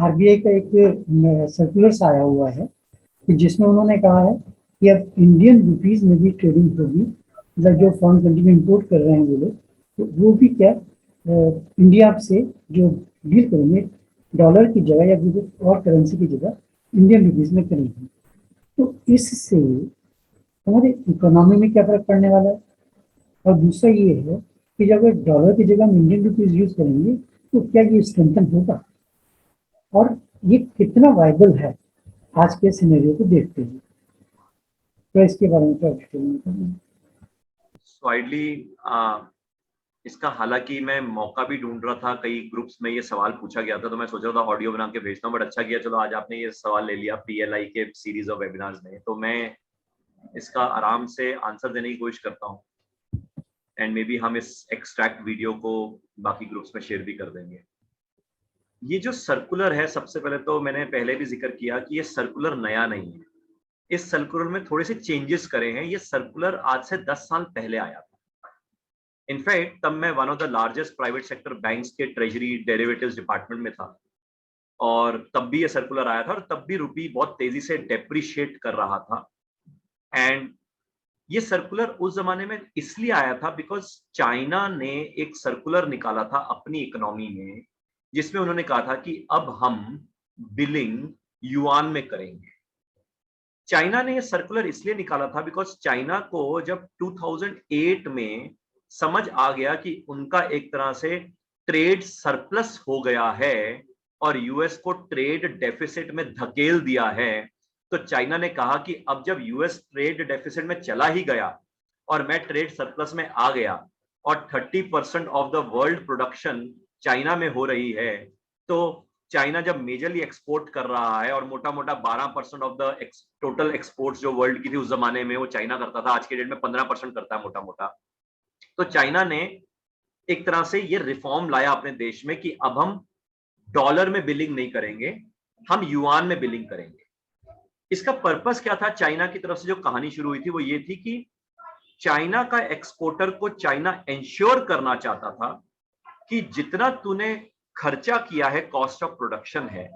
RBI का एक circular आया हुआ है कि जिसमें उन्होंने कहा है कि अब इंडियन रुपीज में भी ट्रेडिंग होगी, मतलब जो फॉरेन कंट्री में इंपोर्ट कर रहे हैं वो लोग, तो वो भी क्या इंडिया से जो डील करेंगे डॉलर की जगह या किसी और करेंसी की जगह इंडियन रुपीज में करेंगे। तो इससे हमारे इकोनॉमी में क्या फर्क पड़ने वाला है? और दूसरा ये है कि जब डॉलर की जगह हम इंडियन रुपीज यूज करेंगे तो क्या ये स्ट्रेंथन होगा, और ये कितना वायबल है आज के सिनेरियो को देखते हुए? तो इसके बारे में क्या डिटेल में बताइए? स्वाइडली इसका हालांकि मैं मौका भी ढूंढ रहा था, कई ग्रुप्स में ये सवाल पूछा गया था, तो मैं सोच रहा था ऑडियो बना के भेजता हूँ, बट अच्छा किया, चलो आज आपने ये सवाल ले लिया पीएलआई के सीरीज ऑफ वेबिनार्स में, तो मैं इसका आराम से आंसर देने की कोशिश करता हूँ। एंड मे बी हम इस एक्सट्रैक्ट वीडियो को बाकी ग्रुप्स में शेयर भी कर देंगे। ये जो सर्कुलर है, सबसे पहले तो मैंने पहले भी जिक्र किया कि ये सर्कुलर नया नहीं है। इस सर्कुलर में थोड़े से चेंजेस करे हैं। ये सर्कुलर आज से 10 साल पहले आया था। इनफैक्ट तब मैं one of the largest private sector banks के ट्रेजरी डेरिवेटिव्स डिपार्टमेंट में था, और तब भी ये सर्कुलर आया था, और तब भी रुपी बहुत तेजी से डेप्रिशिएट कर रहा था। एंड ये सर्कुलर उस जमाने में इसलिए आया था बिकॉज चाइना ने एक सर्कुलर निकाला था अपनी इकोनॉमी में, जिसमें उन्होंने कहा था कि अब हम बिलिंग युआन में करेंगे। चाइना ने ये सर्कुलर इसलिए निकाला था बिकॉज चाइना को जब 2008 में समझ आ गया कि उनका एक तरह से ट्रेड सरप्लस हो गया है और यूएस को ट्रेड डेफिसिट में धकेल दिया है, तो चाइना ने कहा कि अब जब यूएस ट्रेड डेफिसिट में चला ही गया और मैं ट्रेड सरप्लस में आ गया, और 30% of the world production China में हो रही है, तो चाइना जब मेजरली एक्सपोर्ट कर रहा है और मोटा मोटा 12% ऑफ द टोटल एक्सपोर्ट्स जो वर्ल्ड की थी उस जमाने में वो चाइना करता था, आज के डेट में 15% करता है मोटा मोटा। तो चाइना ने एक तरह से ये रिफॉर्म लाया अपने देश में कि अब हम डॉलर में बिलिंग नहीं करेंगे, हम युआन में बिलिंग करेंगे। इसका पर्पस क्या था? चाइना की तरफ से जो कहानी शुरू हुई थी वो ये थी कि चाइना का एक्सपोर्टर को चाइना इंश्योर करना चाहता था कि जितना तूने खर्चा किया है, कॉस्ट ऑफ प्रोडक्शन है,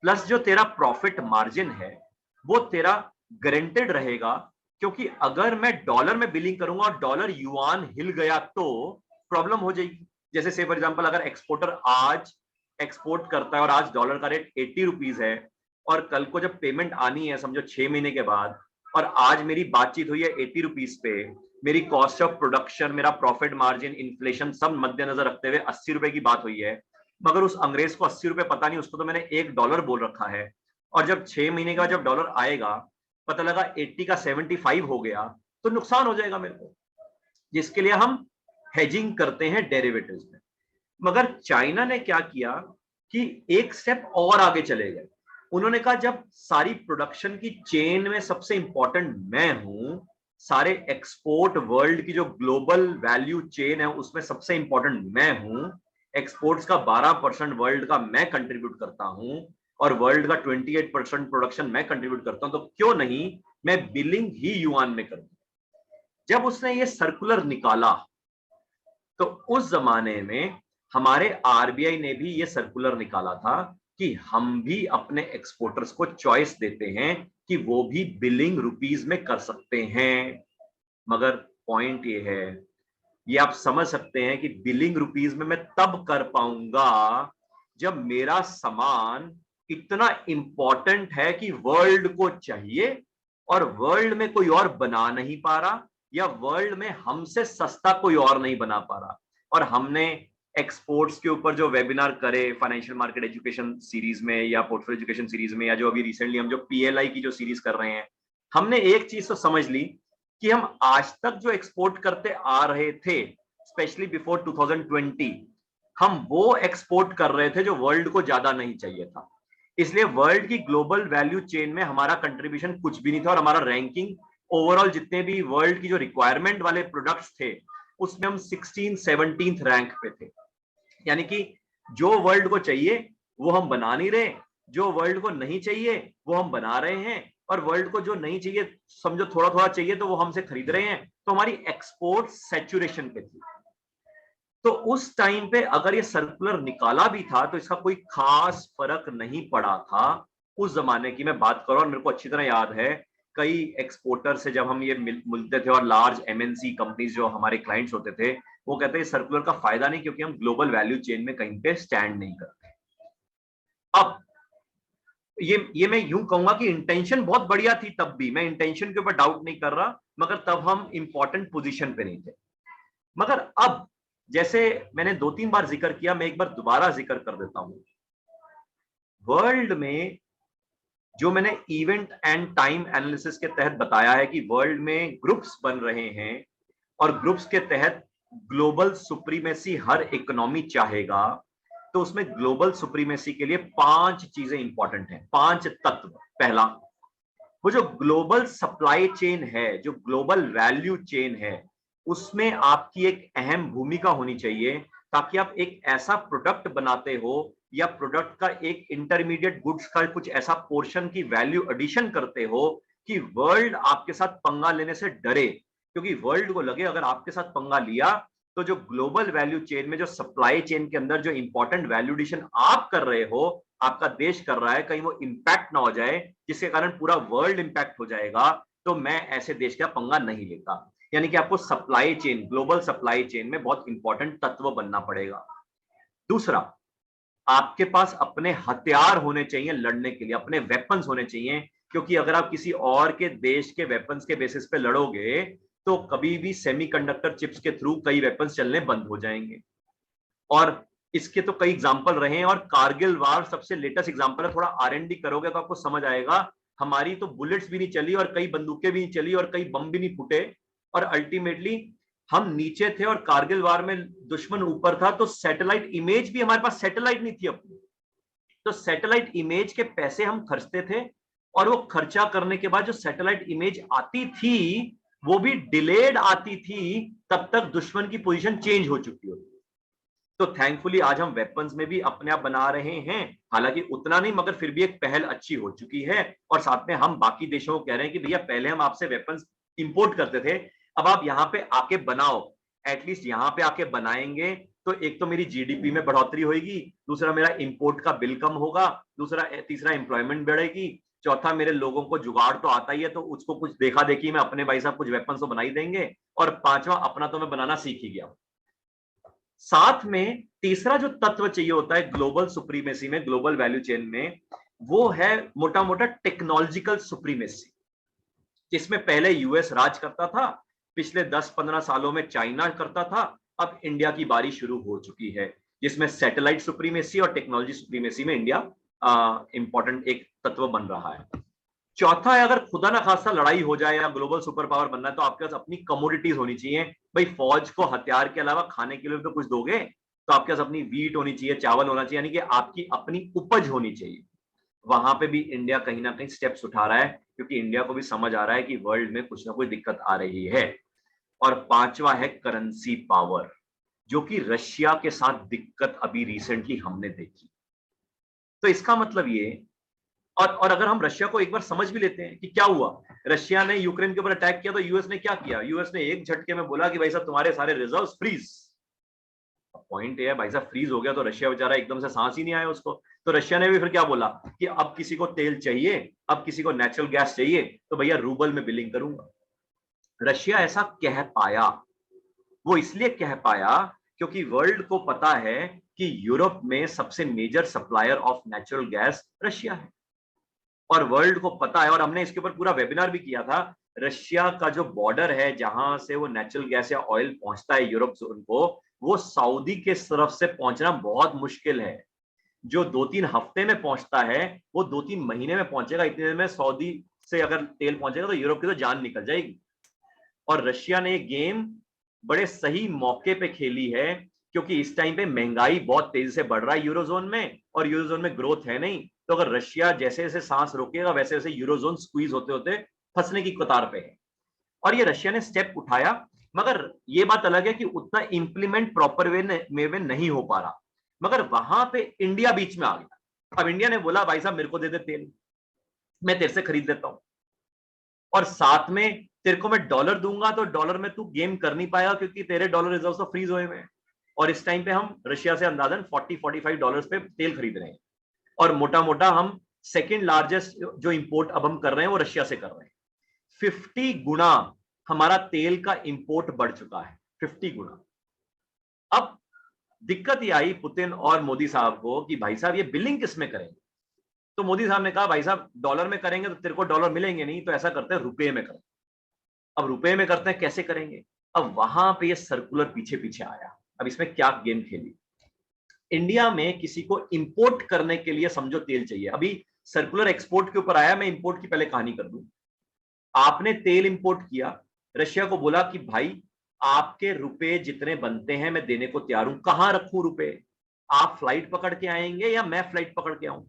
प्लस जो तेरा प्रॉफिट मार्जिन है, वो तेरा गारंटेड रहेगा। क्योंकि अगर मैं डॉलर में बिलिंग करूंगा और डॉलर युआन हिल गया तो प्रॉब्लम हो जाएगी। जैसे से फॉर एग्जांपल अगर एक्सपोर्टर आज एक्सपोर्ट करता है और आज डॉलर का रेट 80 रुपीज है, और कल को जब पेमेंट आनी है समझो 6 महीने के बाद, और आज मेरी बातचीत हुई है 80 रुपीज पे, मेरी कॉस्ट ऑफ प्रोडक्शन, मेरा प्रॉफिट मार्जिन, इन्फ्लेशन सब मद्देनजर रखते हुए 80 रुपए की बात हुई है, मगर उस अंग्रेज को 80 रुपए पता नहीं, उसको तो मैंने $1 बोल रखा है, और जब 6 महीने का जब डॉलर आएगा पता लगा 80 का 75 हो गया, तो नुकसान हो जाएगा मेरे को, जिसके लिए हम हेजिंग करते हैं डेरिवेटिव्स में। मगर चाइना ने क्या किया कि एक स्टेप और आगे चले गए। उन्होंने कहा जब सारी प्रोडक्शन की चेन में सबसे इंपॉर्टेंट मैं हूं, सारे एक्सपोर्ट वर्ल्ड की जो ग्लोबल वैल्यू चेन है उसमें सबसे इंपॉर्टेंट मैं हूं, एक्सपोर्ट्स का 12% वर्ल्ड का मैं कंट्रीब्यूट करता हूं, और वर्ल्ड का 28% प्रोडक्शन मैं कंट्रीब्यूट करता हूं, तो क्यों नहीं मैं बिलिंग ही युआन में करूं। जब उसने ये सर्कुलर निकाला तो उस जमाने में हमारे आरबीआई ने भी ये सर्कुलर निकाला था कि हम भी अपने एक्सपोर्टर्स को चॉइस देते हैं कि वो भी बिलिंग रुपीज में कर सकते हैं। मगर पॉइंट ये है, ये आप समझ सकते हैं कि बिलिंग रुपीज में मैं तब कर पाऊंगा जब मेरा सामान इतना इंपॉर्टेंट है कि वर्ल्ड को चाहिए, और वर्ल्ड में कोई और बना नहीं पा रहा, या वर्ल्ड में हमसे सस्ता कोई और नहीं बना पा रहा। और हमने एक्सपोर्ट्स के ऊपर जो वेबिनार करे फाइनेंशियल मार्केट एजुकेशन सीरीज में या पोर्टफोलियो एजुकेशन सीरीज में, या जो अभी रिसेंटली हम जो पीएलआई की जो सीरीज कर रहे हैं, हमने एक चीज तो समझ ली कि हम आज तक जो एक्सपोर्ट करते आ रहे थे, स्पेशली बिफोर 2020, हम वो एक्सपोर्ट कर रहे थे जो वर्ल्ड को ज्यादा नहीं चाहिए था। इसलिए वर्ल्ड की ग्लोबल वैल्यू चेन में हमारा कंट्रीब्यूशन कुछ भी नहीं था, और हमारा रैंकिंग ओवरऑल जितने भी वर्ल्ड की जो रिक्वायरमेंट वाले प्रोडक्ट्स थे उसमें हम 16-17 रैंक पे थे। यानी कि जो वर्ल्ड को चाहिए वो हम बना नहीं रहे, जो वर्ल्ड को नहीं चाहिए वो हम बना रहे हैं, और वर्ल्ड को जो नहीं चाहिए, समझो थोड़ा थोड़ा चाहिए, तो वो हमसे खरीद रहे हैं। तो हमारी एक्सपोर्ट सैचुरेशन पे थी। तो उस टाइम पे अगर ये सर्कुलर निकाला भी था तो इसका कोई खास फर्क नहीं पड़ा था। उस जमाने की मैं बात कर रहा हूँ और मेरे को अच्छी तरह याद है, कई एक्सपोर्टर से जब हम ये मिलते थे और लार्ज एमएनसी कंपनीज जो हमारे क्लाइंट्स होते थे, वो कहते हैं सर्कुलर का फायदा नहीं, क्योंकि हम ग्लोबल वैल्यू चेन में कहीं पे स्टैंड नहीं करते। अब ये मैं यूं कहूंगा कि इंटेंशन बहुत बढ़िया थी तब भी, मैं इंटेंशन के ऊपर डाउट नहीं कर रहा, मगर तब हम इंपॉर्टेंट पोजीशन पे नहीं थे। मगर अब जैसे मैंने 2-3 बार जिक्र किया, मैं एक बार दोबारा जिक्र कर देता हूं। वर्ल्ड में जो मैंने इवेंट एंड टाइम एनालिसिस के तहत बताया है कि वर्ल्ड में ग्रुप्स बन रहे हैं और ग्रुप्स के तहत ग्लोबल सुप्रीमेसी हर इकोनॉमी चाहेगा, तो उसमें ग्लोबल सुप्रीमेसी के लिए 5 चीजें इंपॉर्टेंट हैं, 5 तत्व। पहला, वो जो ग्लोबल सप्लाई चेन है, जो ग्लोबल वैल्यू चेन है, उसमें आपकी एक अहम भूमिका होनी चाहिए, ताकि आप एक ऐसा प्रोडक्ट बनाते हो या प्रोडक्ट का एक इंटरमीडिएट गुड्स का कुछ ऐसा पोर्शन की वैल्यू एडिशन करते हो कि वर्ल्ड आपके साथ पंगा लेने से डरे। क्योंकि वर्ल्ड को लगे अगर आपके साथ पंगा लिया तो जो ग्लोबल वैल्यू चेन में, जो सप्लाई चेन के अंदर जो इंपॉर्टेंट वैल्यू एडिशन आप कर रहे हो, आपका देश कर रहा है, कहीं वो इंपैक्ट ना हो जाए जिसके कारण पूरा वर्ल्ड इंपैक्ट हो जाएगा, तो मैं ऐसे देश का पंगा नहीं लेता। यानी कि आपको supply chain, global supply chain में बहुत इंपॉर्टेंट तत्व बनना पड़ेगा। दूसरा, आपके पास अपने हथियार होने चाहिए लड़ने के लिए, अपने वेपन्स होने चाहिए, क्योंकि अगर आप किसी और के देश के वेपन्स के बेसिस पे लड़ोगे तो कभी भी सेमीकंडक्टर चिप्स के थ्रू कई वेपन्स चलने बंद हो जाएंगे। और इसके तो कई एग्जाम्पल रहे हैं, और कारगिल वार सबसे लेटेस्ट एग्जाम्पल है। थोड़ा R&D करोगे तो आपको समझ आएगा, हमारी तो बुलेट्स भी नहीं चली और कई बंदूकें भी नहीं चली और कई बम भी नहीं फूटे, और अल्टीमेटली हम नीचे थे और कारगिल वार में दुश्मन ऊपर था, तो सैटेलाइट इमेज भी, हमारे पास सैटेलाइट नहीं थी अपनी, तो सैटेलाइट इमेज के पैसे हम खर्चते थे, और वो खर्चा करने के बाद जो सैटेलाइट इमेज आती थी वो भी डिलेड आती थी, तब तक दुश्मन की पोजीशन चेंज हो चुकी होती। तो थैंकफुली आज हम वेपन्स में भी अपने आप बना रहे हैं, हालांकि उतना नहीं, मगर फिर भी एक पहल अच्छी हो चुकी है। और साथ में हम बाकी देशों को कह रहे हैं कि भैया पहले हम आपसे वेपन्स इंपोर्ट करते थे, अब आप यहाँ पे आके बनाओ। एटलीस्ट यहाँ पे आके बनाएंगे तो एक तो मेरी जीडीपी में बढ़ोतरी होगी, दूसरा मेरा इंपोर्ट का बिल कम होगा, दूसरा तीसरा एम्प्लॉयमेंट बढ़ेगी, चौथा मेरे लोगों को जुगाड़ तो आता ही है तो उसको कुछ देखा देखी में अपने भाई साहब कुछ वेपन्स तो बना ही देंगे, और पांचवा अपना तो मैं बनाना सीख ही गया। साथ में तीसरा जो तत्व चाहिए होता है ग्लोबल सुप्रीमेसी में, ग्लोबल वैल्यू चेन में, वो है मोटा मोटा टेक्नोलॉजिकल सुप्रीमेसी, जिसमें पहले यूएस राज करता था, पिछले 10-15 सालों में चाइना करता था, अब इंडिया की बारी शुरू हो चुकी है, जिसमें सैटेलाइट सुप्रीमेसी और टेक्नोलॉजी सुप्रीमेसी में इंडिया इंपॉर्टेंट एक तत्व बन रहा है। चौथा है, अगर खुदा ना खास्ता लड़ाई हो जाए या ग्लोबल सुपर पावर बनना है तो आपके पास अपनी कमोडिटीज होनी चाहिए। भाई फौज को हथियार के अलावा खाने के लिए तो कुछ दोगे, तो आपके पास अपनी वीट होनी चाहिए, चावल होना चाहिए, यानी कि आपकी अपनी उपज होनी चाहिए। वहां पे भी इंडिया कहीं ना कहीं स्टेप्स उठा रहा है, क्योंकि इंडिया को भी समझ आ रहा है कि वर्ल्ड में कुछ ना कुछ दिक्कत आ रही है। और पांचवा है करेंसी पावर, जो कि रशिया के साथ दिक्कत अभी रिसेंटली हमने देखी। तो इसका मतलब ये, और अगर हम रशिया को एक बार समझ भी लेते हैं कि क्या हुआ, रशिया ने यूक्रेन के ऊपर अटैक किया तो यूएस ने क्या किया, यूएस ने एक झटके में बोला कि भाई साहब तुम्हारे सारे रिजर्व्स फ्रीज। पॉइंट ये है भाई साहब, फ्रीज हो गया तो रशिया बेचारा एकदम से सांस ही नहीं आया उसको, तो रशिया ने भी फिर क्या बोला कि अब किसी को तेल चाहिए, अब किसी को नेचुरल गैस चाहिए, तो भैया रूबल में बिलिंग करूंगा। रशिया ऐसा कह पाया, वो इसलिए कह पाया क्योंकि वर्ल्ड को पता है कि यूरोप में सबसे major supplier of natural gas Russia है, और वर्ल्ड को पता है, और हमने इसके ऊपर पूरा वेबिनार भी किया था, रशिया का जो बॉर्डर है जहां से वो नेचुरल गैस या ऑयल पहुंचता है यूरोप जोन को, वो सऊदी के तरफ से पहुंचना बहुत मुश्किल है। जो 2-3 हफ्ते में पहुंचता है वो 2-3 महीने में पहुंचेगा, इतने देर में सऊदी से अगर तेल पहुंचेगा तो यूरोप की तो जान निकल जाएगी। और रशिया ने ये गेम बड़े सही मौके पे खेली है, क्योंकि इस टाइम पे महंगाई बहुत तेजी से बढ़ रहा है यूरोजोन में, और यूरोजोन में ग्रोथ है नहीं, तो अगर रशिया जैसे जैसे सांस रोकेगा वैसे वैसे यूरोजोन स्क्वीज होते होते फंसने की कतार पे है। और ये रशिया ने स्टेप उठाया, मगर ये बात अलग है कि उतना इंप्लीमेंट प्रॉपर वे में नहीं हो पा रहा, मगर वहां पे इंडिया बीच में आ गया। अब इंडिया ने बोला भाई साहब मेरे को दे दे तेल, मैं तेरे से खरीद लेता हूं, और साथ में तेरे को मैं डॉलर दूंगा, तो डॉलर में तू गेम कर नहीं पाएगा क्योंकि तेरे डॉलर रिजर्व तो फ्रीज हुए हैं, और इस टाइम पे हम रशिया से अंदाजन $40-45 पे तेल खरीद रहे हैं, और मोटा मोटा हम सेकेंड लार्जेस्ट जो इंपोर्ट अब हम कर रहे हैं वो रशिया से कर रहे हैं। 50 गुना हमारा तेल का इंपोर्ट बढ़ चुका है, 50 गुना। अब दिक्कत ये आई पुतिन और मोदी साहब को कि भाई साहब ये बिलिंग किस में करेंगे। तो मोदी साहब ने कहा भाई साहब डॉलर में करेंगे तो तेरे को डॉलर मिलेंगे नहीं, तो ऐसा करते हैं रुपए में करें। अब रुपए में करते हैं, कैसे करेंगे? अब वहां पे ये सर्कुलर पीछे पीछे आया। अब इसमें क्या गेम खेली, इंडिया में किसी को इंपोर्ट करने के लिए समझो तेल चाहिए। अभी सर्कुलर एक्सपोर्ट के ऊपर आया, मैं इंपोर्ट की पहले कहानी कर दूं। आपने तेल इंपोर्ट किया, रशिया को बोला कि भाई आपके रुपए जितने बनते हैं मैं देने को तैयार हूं, कहां रखूं रुपए? आप फ्लाइट पकड़ के आएंगे या मैं फ्लाइट पकड़ के आऊं?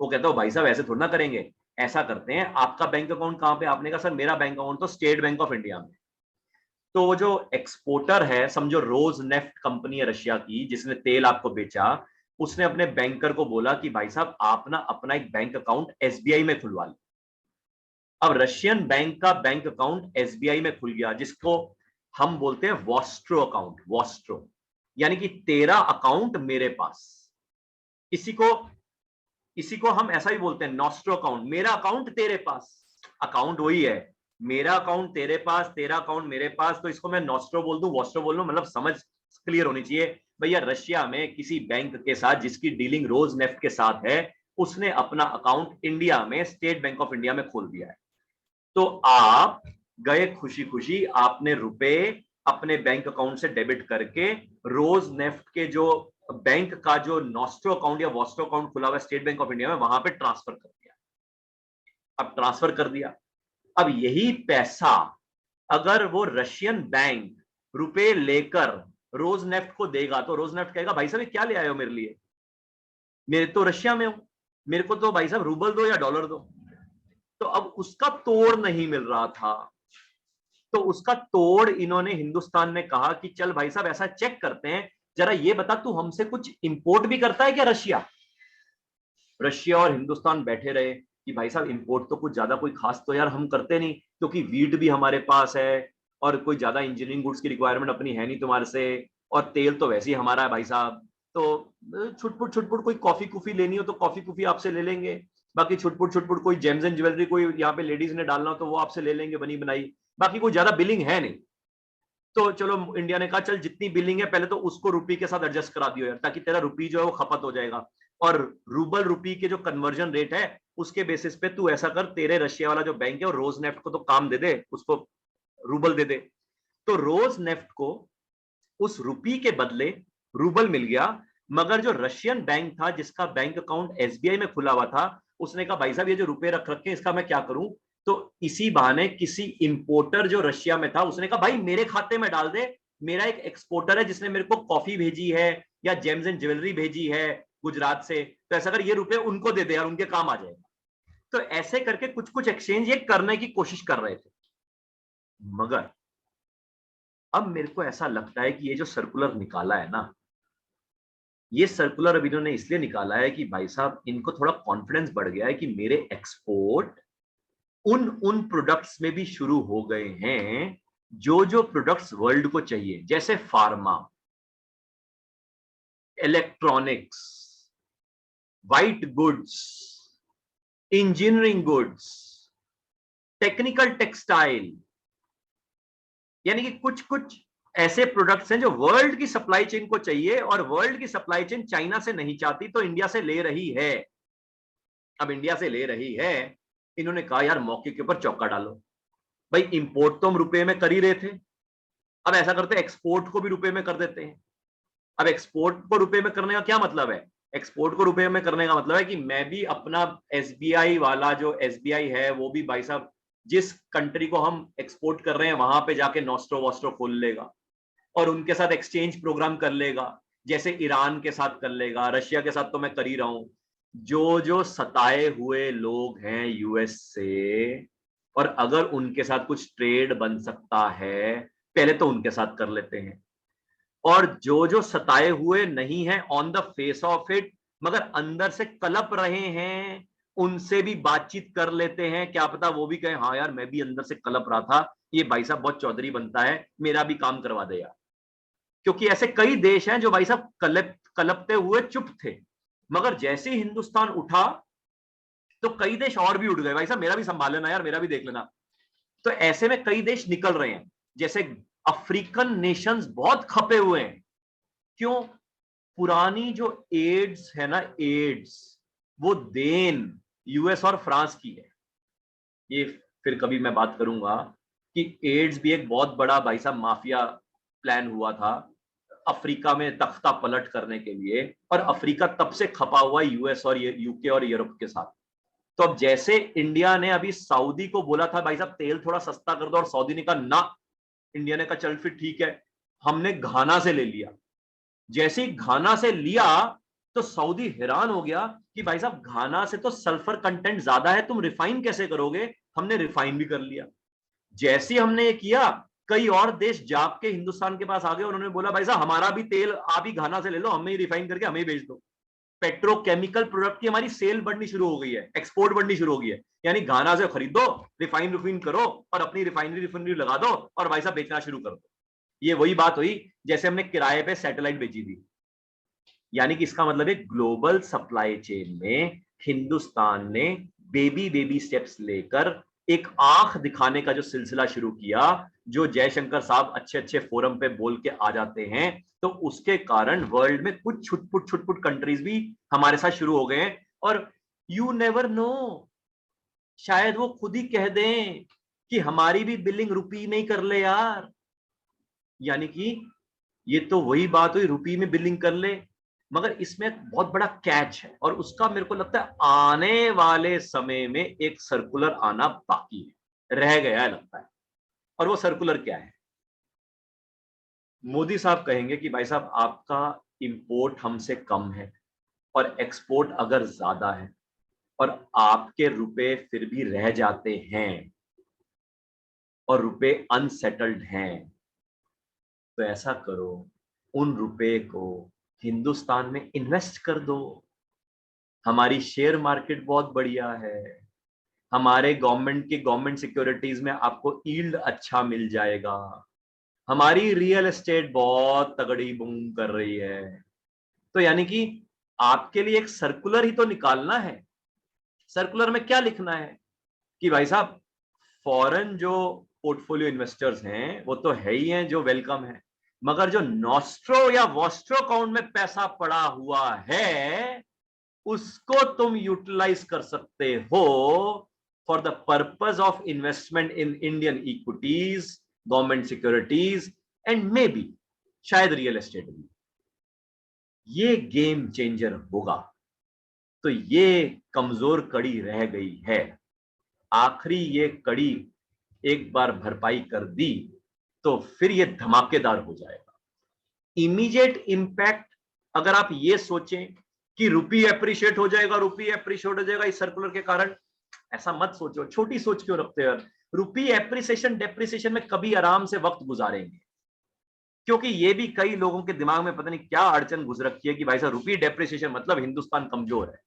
वो कहता हो भाई साहब ऐसे थोड़ा ना करेंगे, ऐसा करते हैं आपका बैंक अकाउंट कहां पे? आपने कहा सर मेरा बैंक अकाउंट तो स्टेट बैंक ऑफ इंडिया में। तो वो जो एक्सपोर्टर है, समझो रोज नेफ्ट कंपनी है रशिया की जिसने तेल आपको बेचा, उसने अपने बैंकर को बोला कि भाई साहब आप ना अपना एक बैंक अकाउंट एसबीआई में खुलवा लो। अब रशियन बैंक का बैंक अकाउंट एसबीआई में खुल गया, जिसको हम बोलते हैं वॉस्ट्रो अकाउंट। वॉस्ट्रो यानी कि तेरा अकाउंट मेरे पास। इसी को हम ऐसा ही बोलते हैं नॉस्ट्रो अकाउंट, मेरा अकाउंट तेरे पास। अकाउंट वही है, मेरा अकाउंट तेरे पास, तेरा अकाउंट मेरे पास। तो इसको मैं नॉस्ट्रो बोल दूं, वॉस्ट्रो बोल दूं, मतलब समझ क्लियर होनी चाहिए। भैया रशिया में किसी बैंक के साथ जिसकी डीलिंग रोज नेफ्ट के साथ है, उसने अपना अकाउंट इंडिया में स्टेट बैंक ऑफ इंडिया में खोल दिया है। तो आप गए खुशी खुशी, आपने रुपए अपने बैंक अकाउंट से डेबिट करके रोज नेफ्ट के जो बैंक का जो नॉस्ट्रो अकाउंट या वॉस्ट्रो अकाउंट खुला हुआ है स्टेट बैंक ऑफ इंडिया में, वहां पे ट्रांसफर कर दिया। अब ट्रांसफर कर दिया, अब यही पैसा अगर वो रशियन बैंक रुपए लेकर रोज नेफ्ट को देगा, तो रोज नेफ्ट कहेगा भाई साहब क्या ले आए हो मेरे लिए, मेरे तो रशिया में हूं, मेरे को तो भाई साहब रूबल दो या डॉलर दो। तो अब उसका तोड़ नहीं मिल रहा था, तो उसका तोड़ इन्होंने हिंदुस्तान ने कहा कि चल भाई साहब ऐसा चेक करते हैं, जरा ये बता तू हमसे कुछ इंपोर्ट भी करता है क्या रशिया? रशिया और हिंदुस्तान बैठे रहे कि भाई साहब इंपोर्ट तो कुछ ज्यादा कोई खास तो यार हम करते नहीं, क्योंकि वीट भी हमारे पास है और कोई ज्यादा इंजीनियरिंग गुड्स की रिक्वायरमेंट अपनी है नहीं तुम्हारे से, और तेल तो वैसे ही हमारा है भाई साहब। तो छुटपुट छुटपुट कोई कॉफी कुफी लेनी हो तो कॉफी कुफी आपसे ले लेंगे, बाकी छुटपुट छुटपुट कोई जेम्स एंड ज्वेलरी कोई यहाँ पे लेडीज ने डालना हो तो वो आपसे ले लेंगे बनी बनाई, बाकी कोई ज्यादा बिलिंग है नहीं। तो चलो इंडिया ने कहा चल जितनी बिलिंग है पहले तो उसको रुपी के साथ एडजस्ट करा दियो यार, ताकि तेरा रुपी जो है वो खपत हो जाएगा, और रूबल रुपी के जो कन्वर्जन रेट है उसके बेसिस पे तू ऐसा कर, तेरे रशिया वाला जो बैंक है और रोज नेफ्ट को तो काम दे दे, उसको रूबल दे दे। तो रोज नेफ्ट को उस रुपी के बदले रूबल मिल गया, मगर जो रशियन बैंक था जिसका बैंक अकाउंट एसबीआई में खुला हुआ था, उसने कहा भाई साहब ये जो रुपए रख रखे इसका मैं क्या करूं? तो इसी बहाने किसी इंपोर्टर जो रशिया में था उसने कहा भाई मेरे खाते में डाल दे, मेरा एक एक्सपोर्टर है जिसने मेरे को कॉफी भेजी है या जेम्स एंड ज्वेलरी भेजी है गुजरात से, तो ऐसा कर ये रुपए उनको दे दे यार, उनके काम आ जाएगा। तो ऐसे करके कुछ कुछ एक्सचेंज ये करने की कोशिश कर रहे थे। मगर अब मेरे को ऐसा लगता है कि ये जो सर्कुलर निकाला है ना, ये सर्कुलर अब इन्होंने इसलिए निकाला है कि भाई साहब इनको थोड़ा कॉन्फिडेंस बढ़ गया है कि मेरे एक्सपोर्ट उन प्रोडक्ट्स में भी शुरू हो गए हैं जो जो प्रोडक्ट्स वर्ल्ड को चाहिए, जैसे pharma, electronics, white goods, engineering goods, technical textile. यानी कि कुछ कुछ ऐसे प्रोडक्ट्स हैं जो वर्ल्ड की सप्लाई चेन को चाहिए, और वर्ल्ड की सप्लाई चेन चाइना से नहीं चाहती तो इंडिया से ले रही है। अब इंडिया से ले रही है, इन्होंने कहा यार मौके के ऊपर चौका डालो, भाई इंपोर्ट तो हम रुपए में कर ही रहे थे, अब ऐसा करते हैं एक्सपोर्ट को भी रुपए में कर देते हैं। अब एक्सपोर्ट को रुपए में करने का क्या मतलब है? एक्सपोर्ट को रुपए में करने का मतलब है कि मैं भी अपना एसबीआई वाला जो एसबीआई है वो भी भाई साहब जिस कंट्री को हम एक्सपोर्ट कर रहे हैं वहां पे जाके नॉस्ट्रो वॉस्ट्रो खोल लेगा और उनके साथ एक्सचेंज प्रोग्राम कर लेगा, जैसे ईरान के साथ कर लेगा, रशिया के साथ तो मैं कर ही रहा हूं। जो जो सताए हुए लोग हैं यूएस से, और अगर उनके साथ कुछ ट्रेड बन सकता है पहले तो उनके साथ कर लेते हैं, और जो जो सताए हुए नहीं है on the face of it मगर अंदर से कलप रहे हैं, उनसे भी बातचीत कर लेते हैं, क्या पता वो भी कहें हाँ यार मैं भी अंदर से कलप रहा था, ये भाई साहब बहुत चौधरी बनता है, मेरा भी काम करवा दे यार। क्योंकि ऐसे कई देश हैं जो भाई साहब कलपते हुए चुप थे, मगर जैसे ही हिंदुस्तान उठा तो कई देश और भी उठ गए, भाई साहब मेरा भी संभाल लेना यार, मेरा भी देख लेना। तो ऐसे में कई देश निकल रहे हैं, जैसे अफ्रीकन नेशंस बहुत खपे हुए हैं। क्यों? पुरानी जो एड्स है ना, एड्स, वो देन यूएस और फ्रांस की है। ये फिर कभी मैं बात करूंगा कि एड्स भी एक बहुत बड़ा भाई साहब माफिया प्लान हुआ था अफ्रीका में तख्ता पलट करने के लिए, और अफ्रीका तब से खपा हुआ यूएस और यूके और यूरोप के साथ। तो अब जैसे इंडिया ने अभी सऊदी को बोला था भाई साहब तेल थोड़ा सस्ता कर दो, और सऊदी ने कहा ना, इंडिया ने कहा चल फिर ठीक है, हमने घाना से ले लिया। जैसे ही घाना से लिया तो सऊदी हैरान हो गया कि भाई साहब घाना से तो सल्फर कंटेंट ज्यादा है, तुम रिफाइन कैसे करोगे? हमने रिफाइन भी कर लिया। जैसे ही हमने ये किया, कई और देश जाग के हिंदुस्तान के पास आ गए, उन्होंने बोला भाई साहब हमारा भी तेल आप ही घाना से ले लो, हमें ही रिफाइन करके हमें ही बेच दो। पेट्रोकेमिकल प्रोडक्ट की हमारी सेल बढ़नी शुरू हो गई है, एक्सपोर्ट बढ़नी शुरू हो गई है। यानी घाना से खरीदो, रिफाइन करो और अपनी रिफाइनरी लगा दो और भाई साहब बेचना शुरू कर दो। ये वही बात हुई जैसे हमने किराए पे सैटेलाइट बेची थी। यानी कि इसका मतलब है ग्लोबल सप्लाई चेन में हिंदुस्तान ने बेबी बेबी स्टेप्स लेकर एक आंख दिखाने का जो सिलसिला शुरू किया, जो जयशंकर साहब अच्छे अच्छे फोरम पे बोल के आ जाते हैं, तो उसके कारण वर्ल्ड में कुछ छुटपुट कंट्रीज भी हमारे साथ शुरू हो गए हैं। और यू नेवर नो, शायद वो खुद ही कह दें कि हमारी भी बिलिंग रुपी में ही कर ले यार। यानी कि ये तो वही बात हुई, रुपी में बिलिंग कर ले, मगर इसमें एक बहुत बड़ा कैच है, और उसका मेरे को लगता है आने वाले समय में एक सर्कुलर आना बाकी है, रह गया है लगता है। और वो सर्कुलर क्या है? मोदी साहब कहेंगे कि भाई साहब आपका इंपोर्ट हमसे कम है और एक्सपोर्ट अगर ज्यादा है, और आपके रुपए फिर भी रह जाते हैं और रुपए अनसेटल्ड हैं, तो ऐसा करो, उन रुपए को हिंदुस्तान में इन्वेस्ट कर दो। हमारी शेयर मार्केट बहुत बढ़िया है, हमारे गवर्नमेंट सिक्योरिटीज में आपको यील्ड अच्छा मिल जाएगा, हमारी रियल एस्टेट बहुत तगड़ी बूम कर रही है। तो यानी कि आपके लिए एक सर्कुलर ही तो निकालना है। सर्कुलर में क्या लिखना है कि भाई साहब फॉरेन जो पोर्टफोलियो इन्वेस्टर्स हैं वो तो है ही हैं जो वेलकम है, मगर जो नॉस्ट्रो या वॉस्ट्रो अकाउंट में पैसा पड़ा हुआ है उसको तुम यूटिलाइज कर सकते हो for the purpose of investment in Indian equities, government securities and may be शायद रियल एस्टेट भी। ये गेम चेंजर होगा। तो ये कमजोर कड़ी रह गई है, आखिरी ये कड़ी एक बार भरपाई कर दी तो फिर ये धमाकेदार हो जाएगा। इमीडिएट इंपैक्ट अगर आप ये सोचें कि रुपी एप्रिशिएट हो जाएगा, रुपी एप्रिशिएट हो जाएगा इस सर्कुलर के कारण, ऐसा मत सोचो, छोटी सोच क्यों रखते हो यार। रुपी एप्रिसिएशन डेप्रिसिएशन में कभी आराम से वक्त गुजारेंगे, क्योंकि ये भी कई लोगों के दिमाग में पता नहीं क्या अड़चन घुस रखी है कि भाई साहब रुपी डेप्रिसिएशन मतलब हिंदुस्तान कमजोर है।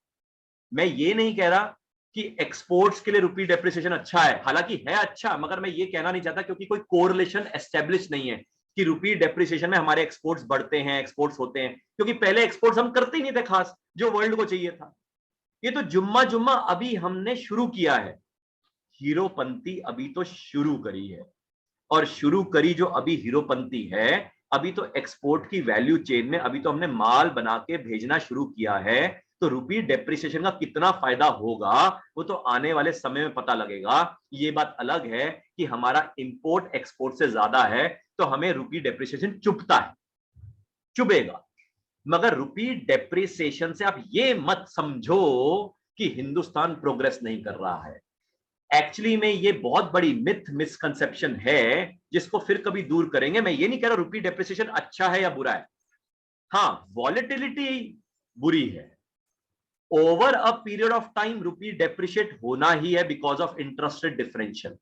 मैं ये नहीं कह रहा कि एक्सपोर्ट्स के लिए रुपी डेप्रिसिएशन अच्छा है, हालांकि है अच्छा, मगर मैं ये कहना नहीं चाहता क्योंकि कोई कोरिलेशन एस्टेब्लिश नहीं है कि रुपी डेप्रिसिएशन में हमारे एक्सपोर्ट्स बढ़ते हैं, एक्सपोर्ट्स होते हैं, क्योंकि पहले एक्सपोर्ट्स हम करते ही नहीं थे खास जो वर्ल्ड को चाहिए था। ये तो जुम्मा जुम्मा अभी हमने शुरू किया है, हीरोपंती अभी तो शुरू करी है, और शुरू करी जो अभी हीरोपंती है, अभी तो एक्सपोर्ट की वैल्यू चेन में अभी तो हमने माल बना के भेजना शुरू किया है। तो रुपी डेप्रिसिएशन का कितना फायदा होगा वो तो आने वाले समय में पता लगेगा। ये बात अलग है कि हमारा इंपोर्ट एक्सपोर्ट से ज्यादा है तो हमें रुपी डेप्रिसिएशन चुभता है, चुभेगा, मगर रुपी डेप्रिसिएशन से आप ये मत समझो कि हिंदुस्तान प्रोग्रेस नहीं कर रहा है। एक्चुअली में ये बहुत बड़ी मिथ मिसकंसेप्शन है जिसको फिर कभी दूर करेंगे। मैं ये नहीं कह रहा रुपी डेप्रिसिएशन अच्छा है या बुरा है, हाँ वॉलेटिलिटी बुरी है, over a period of time rupee depreciate होना ही है because of interest rate differential.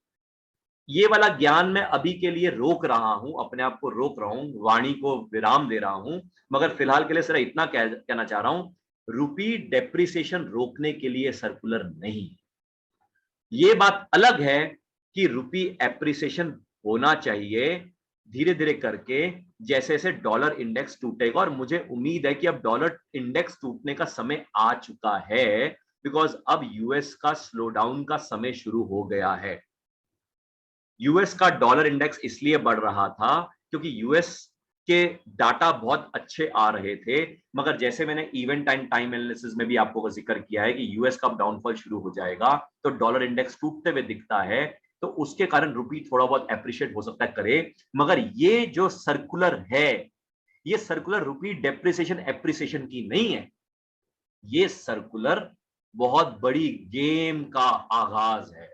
ये वाला ज्ञान मैं अभी के लिए रोक रहा हूं, अपने आप को रोक रहा हूं, वाणी को विराम दे रहा हूं, मगर फिलहाल के लिए सिर्फ इतना कहना चाह रहा हूं, रुपी डेप्रिसिएशन रोकने के लिए सर्कुलर नहीं। ये बात अलग है कि रुपी एप्रिसिएशन होना चाहिए धीरे धीरे करके जैसे जैसे डॉलर इंडेक्स टूटेगा, और मुझे उम्मीद है कि अब डॉलर इंडेक्स टूटने का समय आ चुका है, बिकॉज अब यूएस का स्लो डाउन का समय शुरू हो गया है। यूएस का डॉलर इंडेक्स इसलिए बढ़ रहा था क्योंकि यूएस के डाटा बहुत अच्छे आ रहे थे, मगर जैसे मैंने इवेंट एंड टाइम एनालिसिस में भी आपको जिक्र किया है कि यूएस का डाउनफॉल शुरू हो जाएगा तो डॉलर इंडेक्स टूटते हुए दिखता है, तो उसके कारण रुपी थोड़ा बहुत एप्रिशिएट हो सकता है करे। मगर ये जो सर्कुलर है, ये सर्कुलर रुपी डेप्रिसिएशन एप्रिसिएशन की नहीं है, ये सर्कुलर बहुत बड़ी गेम का आगाज है।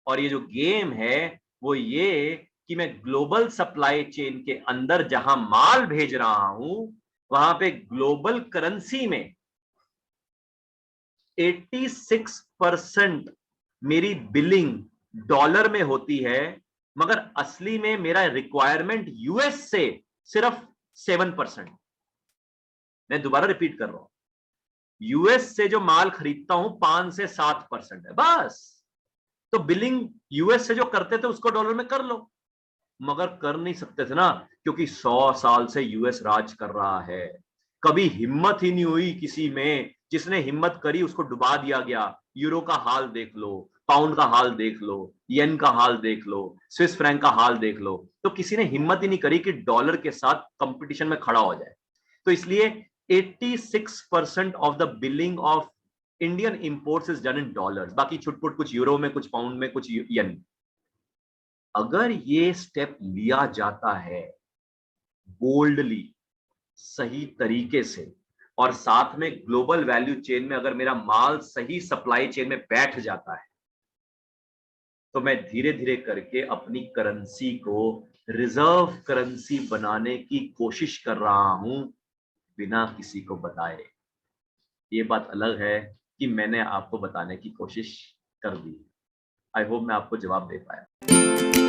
और ये जो गेम है वो ये कि मैं ग्लोबल सप्लाई चेन के अंदर जहां माल भेज रहा हूं, वहां पे ग्लोबल करेंसी में 86% मेरी बिलिंग डॉलर में होती है, मगर असली में मेरा रिक्वायरमेंट यूएस से सिर्फ 7%। मैं दोबारा रिपीट कर रहा हूं, यूएस से जो माल खरीदता हूं 5 से 7% है बस। तो बिलिंग यूएस से जो करते थे उसको डॉलर में कर लो, मगर कर नहीं सकते थे ना, क्योंकि 100 साल से यूएस राज कर रहा है। कभी हिम्मत ही नहीं हुई किसी में, जिसने हिम्मत करी उसको डुबा दिया गया। यूरो का हाल देख लो, पाउंड का हाल देख लो, येन का हाल देख लो, स्विस फ्रैंक का हाल देख लो, तो किसी ने हिम्मत ही नहीं करी कि डॉलर के साथ कंपटीशन में खड़ा हो जाए। तो इसलिए 86% of the billing of Indian imports is done in dollars, बाकी छुटपुट कुछ यूरो में, कुछ पाउंड में, कुछ येन। अगर ये स्टेप लिया जाता है बोल्डली, सही तरीके से, और साथ में ग्लोबल वैल्यू चेन में अगर मेरा माल सही सप्लाई चेन में बैठ जाता है, तो मैं धीरे धीरे करके अपनी करेंसी को रिजर्व करेंसी बनाने की कोशिश कर रहा हूं, बिना किसी को बताए। ये बात अलग है कि मैंने आपको बताने की कोशिश कर दी। आई होप मैं आपको जवाब दे पाया।